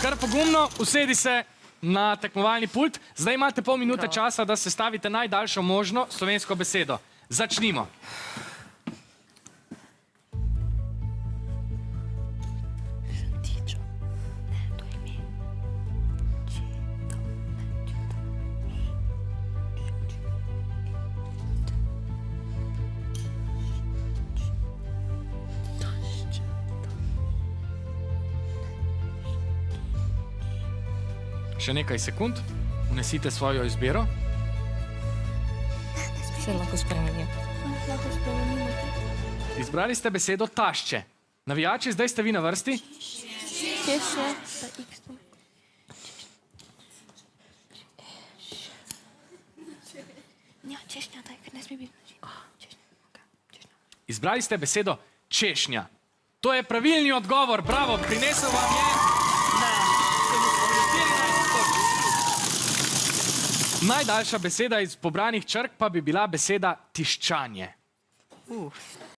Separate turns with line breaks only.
Kar pogumno, usedi se na tekmovalni pult. Zdaj imate pol minute časa, da sestavite najdaljšo možno slovensko besedo. Začnimo. Še nekaj sekund, vnesite svojo izbiro.
Se lahko spremenim.
Izbrali ste besedo tašče. Navijači, zdaj ste vi na vrsti.
Češnja, pa X. Ja, češnja, daj, ker ne sme biti.
Izbrali ste besedo češnja. To je pravilni odgovor, bravo, prinesel vam je... Najdaljša beseda iz pobranih črk pa bi bila beseda tiščanje.